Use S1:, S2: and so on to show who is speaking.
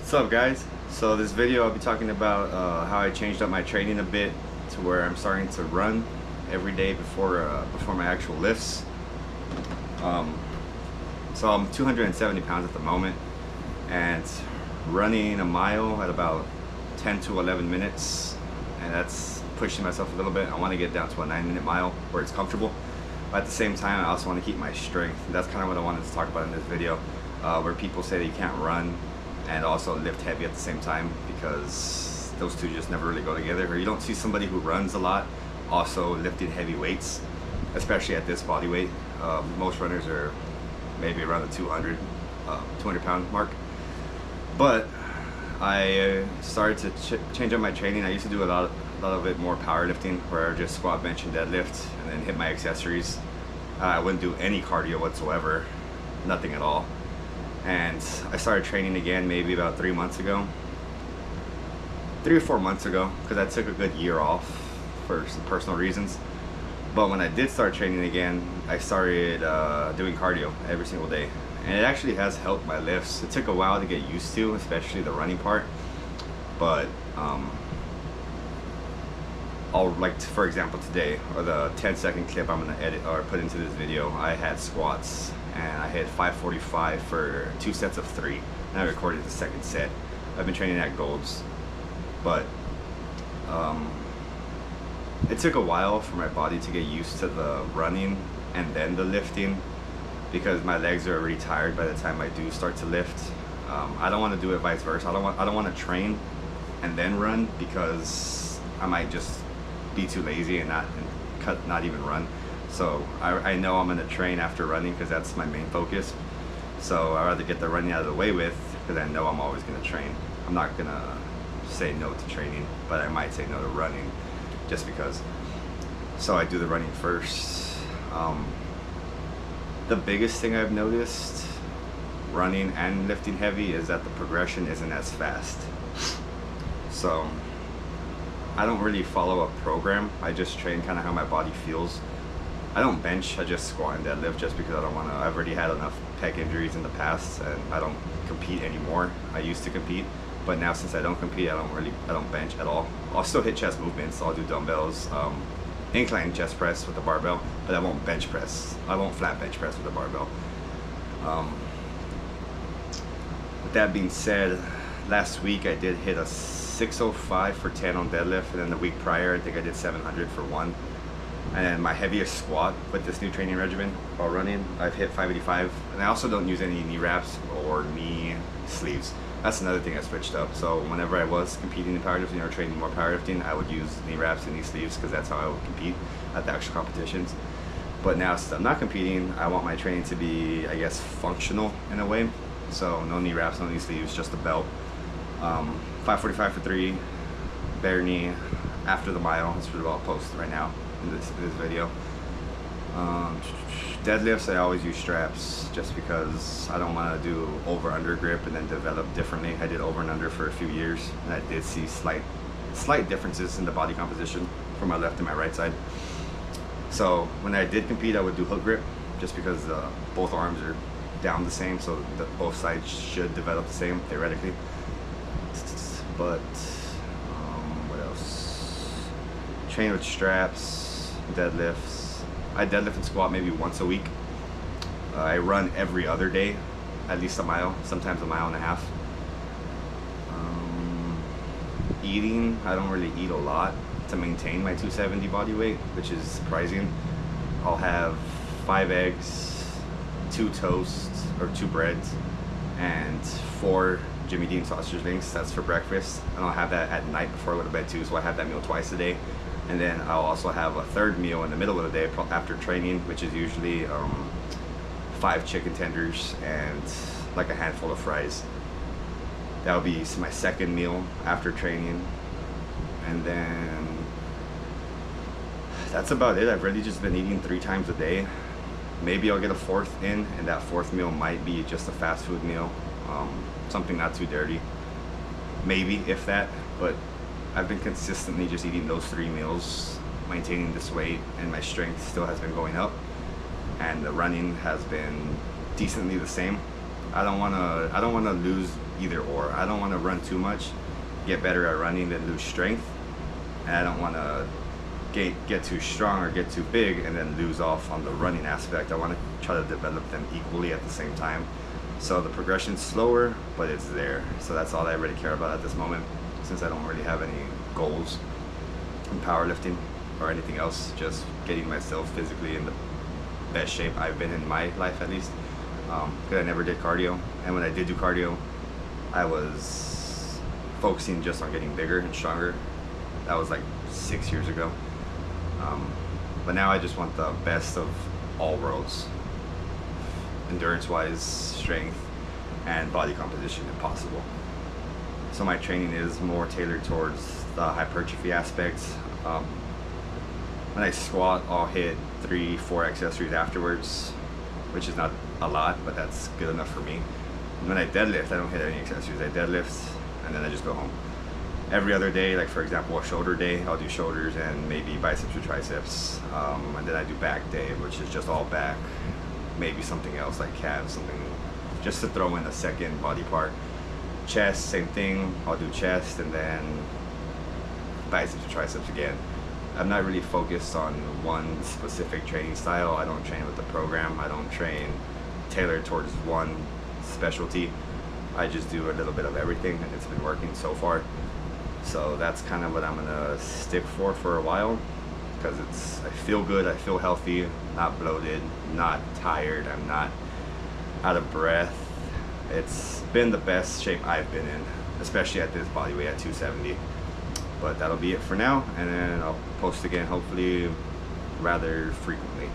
S1: What's up, guys? So this video I'll be talking about how I changed up my training a bit to where I'm starting to run every day before my actual lifts. So I'm 270 pounds at the moment, and running a mile at about 10 to 11 minutes, and that's pushing myself a little bit. I want to get down to a 9-minute mile where it's comfortable, but at the same time I also want to keep my strength. That's kind of what I wanted to talk about in this video, where people say that you can't run and also lift heavy at the same time, because those two just never really go together. Or you don't see somebody who runs a lot also lifting heavy weights, especially at this body weight. Most runners are maybe around the 200 pound mark. But I started to change up my training. I used to do a lot of it more powerlifting, where I just squat, bench, and deadlift, and then hit my accessories. I wouldn't do any cardio whatsoever, nothing at all. And I started training again maybe about 3 months ago, 3 or 4 months ago, because I took a good year off for some personal reasons. But when I did start training again, I started doing cardio every single day, and it actually has helped my lifts. It took a while to get used to, especially the running part, but for example, today, or the 10-second clip I'm gonna edit or put into this video, I had squats and I hit 545 for 2 sets of 3, and I recorded the second set. I've been training at Gold's, but it took a while for my body to get used to the running and then the lifting, because my legs are already tired by the time I do start to lift. I don't want to do it vice versa. I don't want to train and then run, because I might just be too lazy and not even run. So I know I'm going to train after running, because that's my main focus. So I'd rather get the running out of the way with, because I know I'm always going to train. I'm not going to say no to training, but I might say no to running just because. So I do the running first. The biggest thing I've noticed running and lifting heavy is that the progression isn't as fast. So I don't really follow a program. I just train kind of how my body feels. I don't bench, I just squat and deadlift, just because I've already had enough pec injuries in the past, and I don't compete anymore. I used to compete, but now since I don't compete, I don't bench at all. I'll still hit chest movements. I'll do dumbbells, incline chest press with a barbell, but I won't bench press. I won't flat bench press with a barbell. With that being said, last week I did hit a 605 for 10 on deadlift, and then the week prior I think I did 700 for 1. And then my heaviest squat with this new training regimen while running, I've hit 585. And I also don't use any knee wraps or knee sleeves. That's another thing I switched up. So whenever I was competing in powerlifting or training more powerlifting, I would use knee wraps and knee sleeves, because that's how I would compete at the actual competitions. But now, since I'm not competing, I want my training to be, I guess, functional in a way. So no knee wraps, no knee sleeves, just a belt. 545 for 3, bare knee after the mile. That's what I'll post right now in this video. Deadlifts, I always use straps, just because I don't want to do over-under grip and then develop differently. I did over and under for a few years, and I did see slight differences in the body composition for my left and my right side. So when I did compete, I would do hook grip, just because both arms are down the same, so both sides should develop the same theoretically. But what else? Train with straps, deadlifts. I deadlift and squat maybe once a week. I run every other day, at least a mile, sometimes a mile and a half. Eating, I don't really eat a lot to maintain my 270 body weight, which is surprising. I'll have 5 eggs, 2 toasts or 2 breads, and 4 Jimmy Dean sausage links. That's for breakfast, and I'll have that at night before I go to bed too, so I have that meal twice a day. And then I'll also have a third meal in the middle of the day after training, which is usually 5 chicken tenders and like a handful of fries. That'll be my second meal after training. And then that's about it. I've really just been eating 3 times a day. Maybe I'll get a 4th in, and that 4th meal might be just a fast food meal, something not too dirty, maybe, if that. But I've been consistently just eating those 3 meals, maintaining this weight, and my strength still has been going up, and the running has been decently the same. I don't wanna lose either or. I don't wanna run too much, get better at running, then lose strength. And I don't wanna get too strong or get too big and then lose off on the running aspect. I wanna try to develop them equally at the same time. So the progression's slower, but it's there. So that's all I really care about at this moment, since I don't really have any goals in powerlifting or anything else, just getting myself physically in the best shape I've been in my life, at least. Because I never did cardio, and when I did do cardio, I was focusing just on getting bigger and stronger. That was like 6 years ago. But now I just want the best of all worlds, endurance-wise, strength, and body composition if possible. So my training is more tailored towards the hypertrophy aspects. When I squat, I'll hit 3-4 accessories afterwards, which is not a lot, but that's good enough for me. And when I deadlift, I don't hit any accessories. I deadlift and then I just go home. Every other day, like for example, a shoulder day, I'll do shoulders and maybe biceps or triceps. And then I do back day, which is just all back, maybe something else like calves, something just to throw in a second body part. Chest, same thing, I'll do chest and then biceps or triceps again. I'm not really focused on one specific training style. I don't train with the program. I don't train tailored towards one specialty. I just do a little bit of everything, and it's been working so far. So that's kind of what I'm gonna stick for a while, because I feel good, I feel healthy, not bloated, not tired, I'm not out of breath. It's been the best shape I've been in, especially at this body weight at 270. But that'll be it for now, and then I'll post again hopefully rather frequently.